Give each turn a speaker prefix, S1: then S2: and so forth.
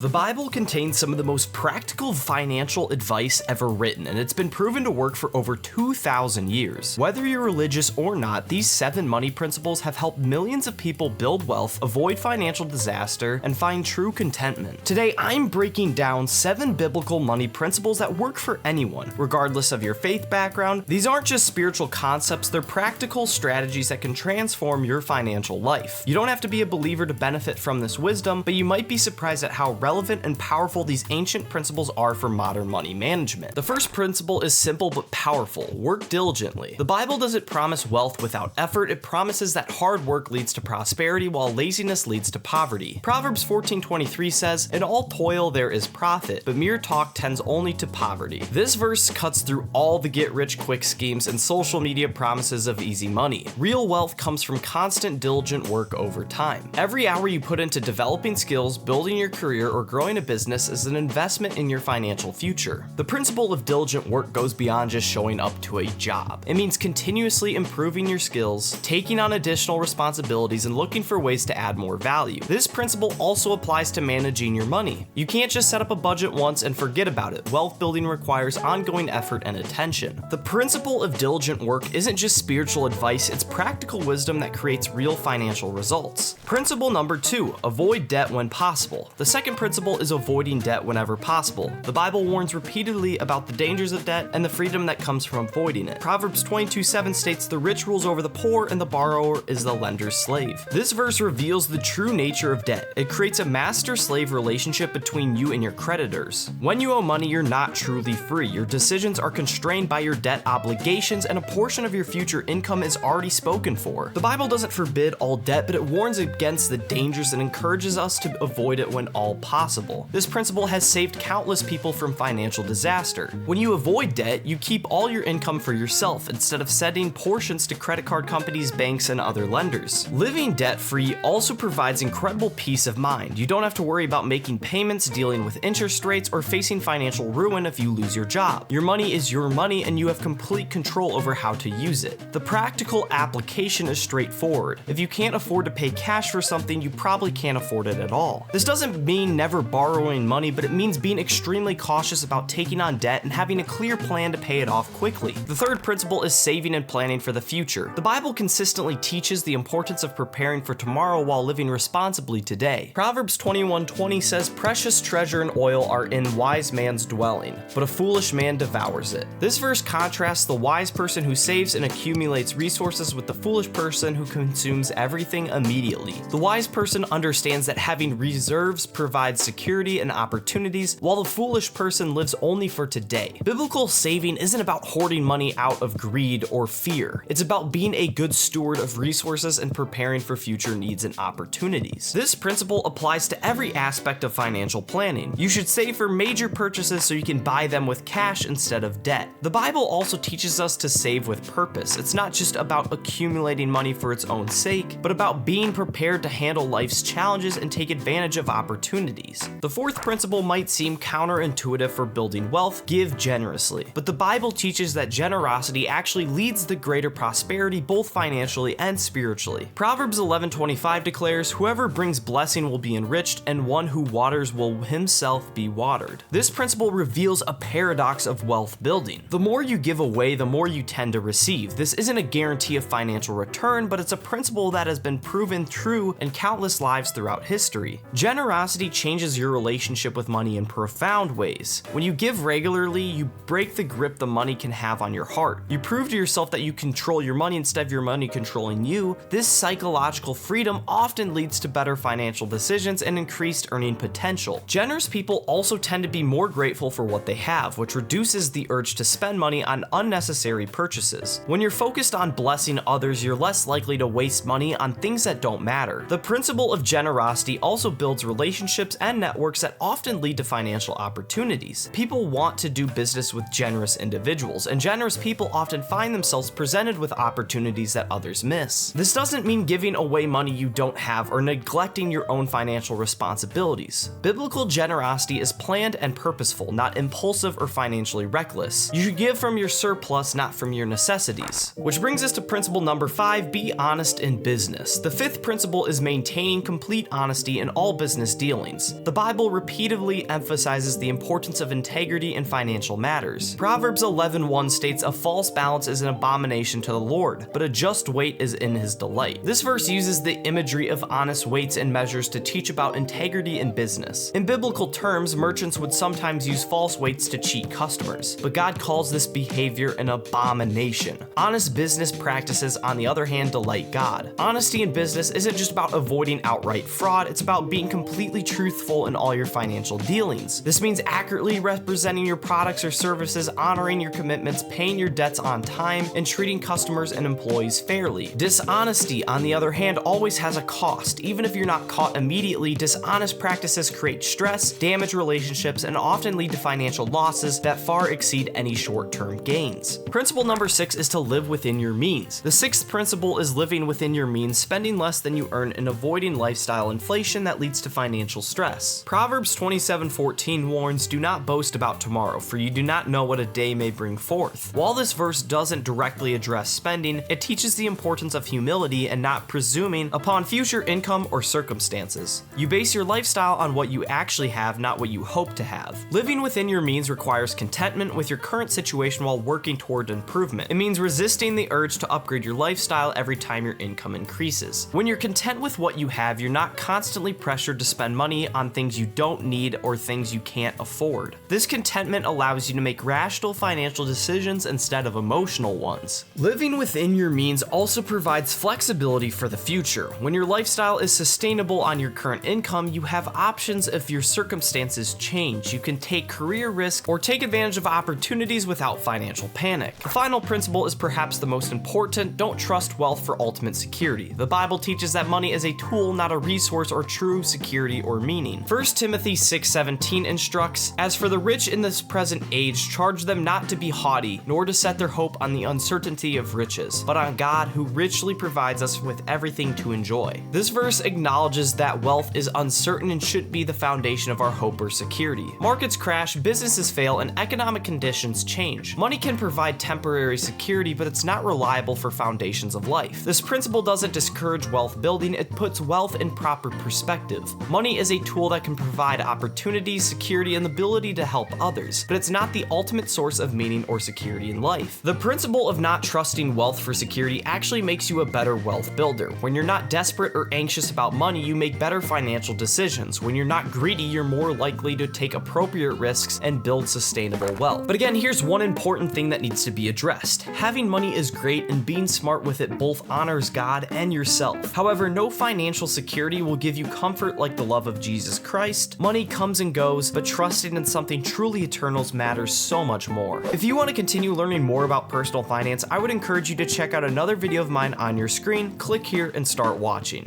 S1: The Bible contains some of the most practical financial advice ever written, and it's been proven to work for over 2,000 years. Whether you're religious or not, these 7 money principles have helped millions of people build wealth, avoid financial disaster, and find true contentment. Today, I'm breaking down 7 biblical money principles that work for anyone, regardless of your faith background. These aren't just spiritual concepts, they're practical strategies that can transform your financial life. You don't have to be a believer to benefit from this wisdom, but you might be surprised at how relevant and powerful these ancient principles are for modern money management. The first principle is simple but powerful: work diligently. The Bible doesn't promise wealth without effort, it promises that hard work leads to prosperity while laziness leads to poverty. Proverbs 14:23 says, "In all toil there is profit, but mere talk tends only to poverty." This verse cuts through all the get-rich-quick schemes and social media promises of easy money. Real wealth comes from constant, diligent work over time. Every hour you put into developing skills, building your career, or growing a business is an investment in your financial future. The principle of diligent work goes beyond just showing up to a job. It means continuously improving your skills, taking on additional responsibilities, and looking for ways to add more value. This principle also applies to managing your money. You can't just set up a budget once and forget about it. Wealth building requires ongoing effort and attention. The principle of diligent work isn't just spiritual advice, it's practical wisdom that creates real financial results. Principle number 2, avoid debt when possible. The second principle is avoiding debt whenever possible. The Bible warns repeatedly about the dangers of debt and the freedom that comes from avoiding it. Proverbs 22:7 states, "The rich rules over the poor, and the borrower is the lender's slave." This verse reveals the true nature of debt. It creates a master-slave relationship between you and your creditors. When you owe money, you're not truly free. Your decisions are constrained by your debt obligations, and a portion of your future income is already spoken for. The Bible doesn't forbid all debt, but it warns against the dangers and encourages us to avoid it when all possible. This principle has saved countless people from financial disaster. When you avoid debt, you keep all your income for yourself instead of sending portions to credit card companies, banks, and other lenders. Living debt-free also provides incredible peace of mind. You don't have to worry about making payments, dealing with interest rates, or facing financial ruin if you lose your job. Your money is your money, and you have complete control over how to use it. The practical application is straightforward. If you can't afford to pay cash for something, you probably can't afford it at all. This doesn't mean never borrowing money, but it means being extremely cautious about taking on debt and having a clear plan to pay it off quickly. The third principle is saving and planning for the future. The Bible consistently teaches the importance of preparing for tomorrow while living responsibly today. Proverbs 21:20 says, "Precious treasure and oil are in wise man's dwelling, but a foolish man devours it." This verse contrasts the wise person who saves and accumulates resources with the foolish person who consumes everything immediately. The wise person understands that having reserves provides security and opportunities, while the foolish person lives only for today. Biblical saving isn't about hoarding money out of greed or fear. It's about being a good steward of resources and preparing for future needs and opportunities. This principle applies to every aspect of financial planning. You should save for major purchases so you can buy them with cash instead of debt. The Bible also teaches us to save with purpose. It's not just about accumulating money for its own sake, but about being prepared to handle life's challenges and take advantage of opportunities. The fourth principle might seem counterintuitive for building wealth: give generously. But the Bible teaches that generosity actually leads to greater prosperity, both financially and spiritually. Proverbs 11:25 declares, "Whoever brings blessing will be enriched, and one who waters will himself be watered." This principle reveals a paradox of wealth building. The more you give away, the more you tend to receive. This isn't a guarantee of financial return, but it's a principle that has been proven true in countless lives throughout history. Generosity changes your relationship with money in profound ways. When you give regularly, you break the grip the money can have on your heart. You prove to yourself that you control your money instead of your money controlling you. This psychological freedom often leads to better financial decisions and increased earning potential. Generous people also tend to be more grateful for what they have, which reduces the urge to spend money on unnecessary purchases. When you're focused on blessing others, you're less likely to waste money on things that don't matter. The principle of generosity also builds relationships and networks that often lead to financial opportunities. People want to do business with generous individuals, and generous people often find themselves presented with opportunities that others miss. This doesn't mean giving away money you don't have or neglecting your own financial responsibilities. Biblical generosity is planned and purposeful, not impulsive or financially reckless. You should give from your surplus, not from your necessities. Which brings us to principle number 5, be honest in business. The fifth principle is maintaining complete honesty in all business dealings. finances. The Bible repeatedly emphasizes the importance of integrity in financial matters. Proverbs 11:1 states, "A false balance is an abomination to the Lord, but a just weight is in his delight." This verse uses the imagery of honest weights and measures to teach about integrity in business. In biblical terms, merchants would sometimes use false weights to cheat customers, but God calls this behavior an abomination. Honest business practices, on the other hand, delight God. Honesty in business isn't just about avoiding outright fraud, it's about being completely truthful in all your financial dealings. This means accurately representing your products or services, honoring your commitments, paying your debts on time, and treating customers and employees fairly. Dishonesty, on the other hand, always has a cost. Even if you're not caught immediately, dishonest practices create stress, damage relationships, and often lead to financial losses that far exceed any short-term gains. Principle number 6 is to live within your means. The sixth principle is living within your means, spending less than you earn, and avoiding lifestyle inflation that leads to financial stress. Proverbs 27:14 warns, "Do not boast about tomorrow, for you do not know what a day may bring forth." While this verse doesn't directly address spending, it teaches the importance of humility and not presuming upon future income or circumstances. You base your lifestyle on what you actually have, not what you hope to have. Living within your means requires contentment with your current situation while working toward improvement. It means resisting the urge to upgrade your lifestyle every time your income increases. When you're content with what you have, you're not constantly pressured to spend money on things you don't need or things you can't afford. This contentment allows you to make rational financial decisions instead of emotional ones. Living within your means also provides flexibility for the future. When your lifestyle is sustainable on your current income, you have options if your circumstances change. You can take career risk or take advantage of opportunities without financial panic. The final principle is perhaps the most important: don't trust wealth for ultimate security. The Bible teaches that money is a tool, not a resource or true security or meaning. 1 Timothy 6:17 instructs, "As for the rich in this present age, charge them not to be haughty, nor to set their hope on the uncertainty of riches, but on God, who richly provides us with everything to enjoy." This verse acknowledges that wealth is uncertain and shouldn't be the foundation of our hope or security. Markets crash, businesses fail, and economic conditions change. Money can provide temporary security, but it's not reliable for foundations of life. This principle doesn't discourage wealth building, it puts wealth in proper perspective. Money is a tool that can provide opportunity, security, and the ability to help others, but it's not the ultimate source of meaning or security in life. The principle of not trusting wealth for security actually makes you a better wealth builder. When you're not desperate or anxious about money, you make better financial decisions. When you're not greedy, you're more likely to take appropriate risks and build sustainable wealth. But again, here's one important thing that needs to be addressed. Having money is great, and being smart with it both honors God and yourself. However, no financial security will give you comfort like the love of Jesus Christ. Money comes and goes, but trusting in something truly eternal matters so much more. If you want to continue learning more about personal finance, I would encourage you to check out another video of mine on your screen. Click here and start watching.